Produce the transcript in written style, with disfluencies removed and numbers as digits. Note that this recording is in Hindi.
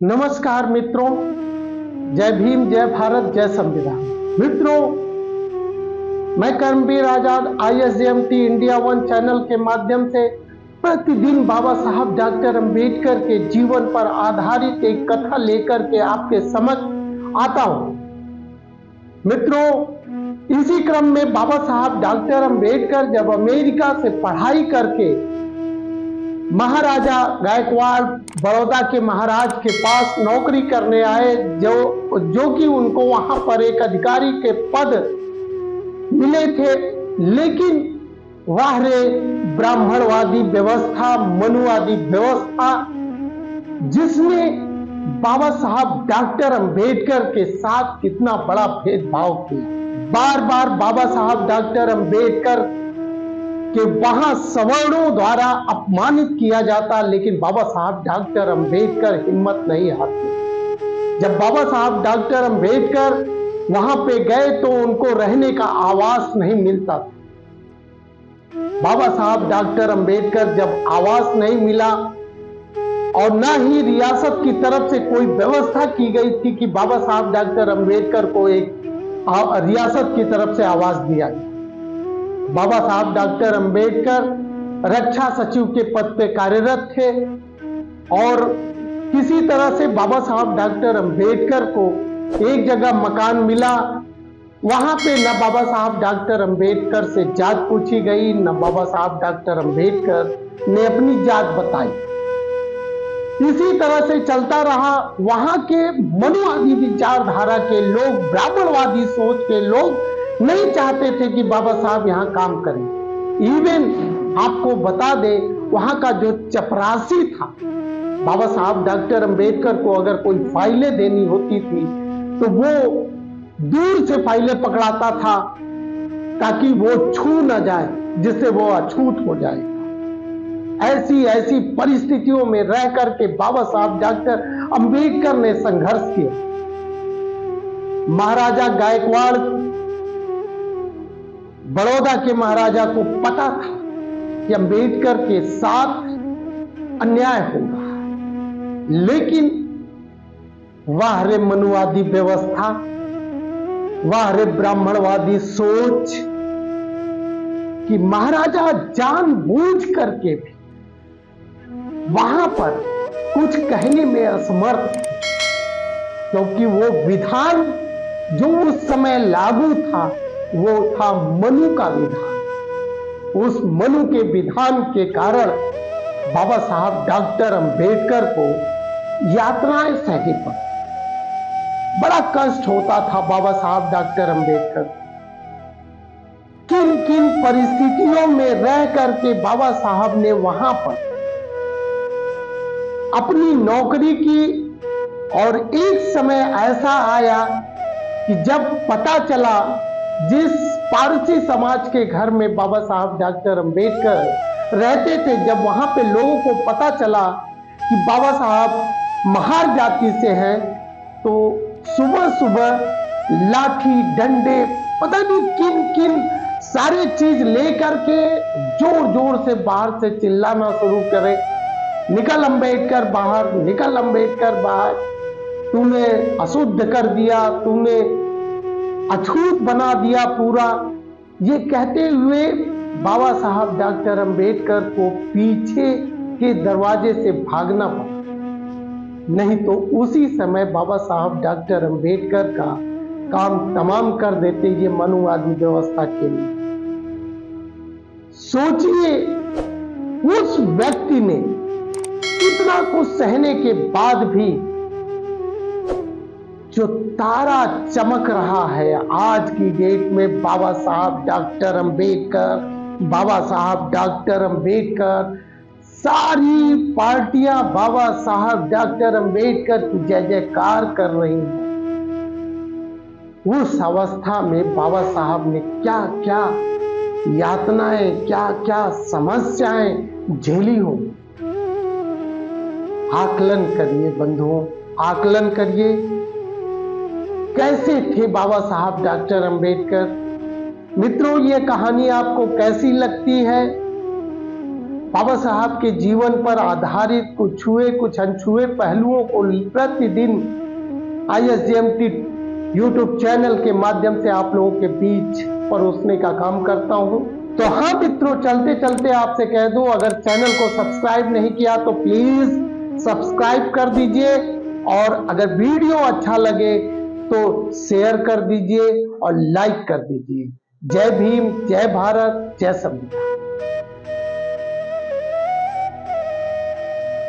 नमस्कार मित्रों, जय भीम, जय भारत, जय संविधान। मित्रों, मैं कर्मवीर आजाद ISJMT इंडिया 1 चैनल के माध्यम से प्रतिदिन बाबा साहब डॉक्टर अंबेडकर के जीवन पर आधारित एक कथा लेकर के आपके समक्ष आता हूं। मित्रों, इसी क्रम में बाबा साहब डॉक्टर अंबेडकर जब अमेरिका से पढ़ाई करके महाराजा गायकवाड़ बड़ौदा के महाराज के पास नौकरी करने आए, जो कि उनको वहां पर एक अधिकारी के पद मिले थे, लेकिन वह रे ब्राह्मणवादी व्यवस्था, मनुवादी व्यवस्था, जिसने बाबा साहब डॉक्टर अंबेडकर के साथ कितना बड़ा भेदभाव किया। बार बार बाबा साहब डॉक्टर अंबेडकर कि वहां सवर्णों द्वारा अपमानित किया जाता, लेकिन बाबा साहब डॉक्टर अंबेडकर हिम्मत नहीं हारते। जब बाबा साहब डॉक्टर अंबेडकर वहां पे गए तो उनको रहने का आवास नहीं मिलता था। बाबा साहब डॉक्टर अंबेडकर जब आवास नहीं मिला और ना ही रियासत की तरफ से कोई व्यवस्था की गई थी कि बाबा साहब डॉक्टर अंबेडकर को एक रियासत की तरफ से आवास दिया गया। बाबा साहब डॉक्टर अंबेडकर रक्षा सचिव के पद पे कार्यरत थे और किसी तरह से बाबा साहब डॉक्टर अंबेडकर को एक जगह मकान मिला। वहां पे न बाबा साहब डॉक्टर अंबेडकर से जात पूछी गई, न बाबा साहब डॉक्टर अंबेडकर ने अपनी जात बताई। इसी तरह से चलता रहा। वहां के मनुवादी विचारधारा के लोग, ब्राह्मणवादी सोच के लोग नहीं चाहते थे कि बाबा साहब यहां काम करें। इवन आपको बता दे, वहां का जो चपरासी था, बाबा साहब डॉक्टर अंबेडकर को अगर कोई फाइलें देनी होती थी तो वो दूर से फाइलें पकड़ाता था ताकि वो छू न जाए, जिससे वो अछूत हो जाए। ऐसी परिस्थितियों में रह करके बाबा साहब डॉक्टर अंबेडकर ने संघर्ष किया। महाराजा गायकवाड़ बड़ौदा के महाराजा को पता था कि अंबेडकर के साथ अन्याय होगा, लेकिन वह रे मनुवादी व्यवस्था, वह रे ब्राह्मणवादी सोच कि महाराजा जानबूझ करके भी वहां पर कुछ कहने में असमर्थ, क्योंकि वो विधान जो उस समय लागू था वो था मनु का विधान। उस मनु के विधान के कारण बाबा साहब डॉक्टर अंबेडकर को यातनाएं सहनी पड़ी। बड़ा कष्ट होता था बाबा साहब डॉक्टर अंबेडकर। किन किन परिस्थितियों में रह करके बाबा साहब ने वहां पर अपनी नौकरी की। और एक समय ऐसा आया कि जब पता चला, जिस पारसी समाज के घर में बाबा साहब डॉक्टर अंबेडकर रहते थे, जब वहां पे लोगों को पता चला कि बाबा साहब महार जाति से हैं, तो सुबह सुबह लाठी, डंडे, पता नहीं किन किन सारे चीज लेकर के जोर जोर से बाहर से चिल्लाना शुरू करे, निकल अंबेडकर बाहर, निकल अंबेडकर बाहर, तूने अशुद्ध कर दिया, तूने अछूत बना दिया पूरा। ये कहते हुए बाबा साहब डॉक्टर अंबेडकर को पीछे के दरवाजे से भागना पड़ा, नहीं तो उसी समय बाबा साहब डॉक्टर अंबेडकर का काम तमाम कर देते ये मनुवादी व्यवस्था के लिए। सोचिए, उस व्यक्ति ने इतना कुछ सहने के बाद भी जो तारा चमक रहा है आज की डेट में, बाबा साहब डॉक्टर अंबेडकर, बाबा साहब डॉक्टर अंबेडकर, सारी पार्टियां बाबा साहब डॉक्टर अंबेडकर की जय जयकार कर रही हैं। उस अवस्था में बाबा साहब ने क्या क्या यातनाएं, क्या क्या समस्याएं झेली हो। आकलन करिए बंधुओं, आकलन करिए, कैसे थे बाबा साहब डॉक्टर अंबेडकर। मित्रों, ये कहानी आपको कैसी लगती है? बाबा साहब के जीवन पर आधारित कुछ छुए कुछ अनछुए पहलुओं को प्रतिदिन ISJMT YouTube चैनल के माध्यम से आप लोगों के बीच परोसने का काम करता हूं। तो हाँ मित्रों, चलते चलते आपसे कह दूं, अगर चैनल को सब्सक्राइब नहीं किया तो प्लीज सब्सक्राइब कर दीजिए, और अगर वीडियो अच्छा लगे तो शेयर कर दीजिए और लाइक कर दीजिए। जय भीम, जय भारत, जय संविधान।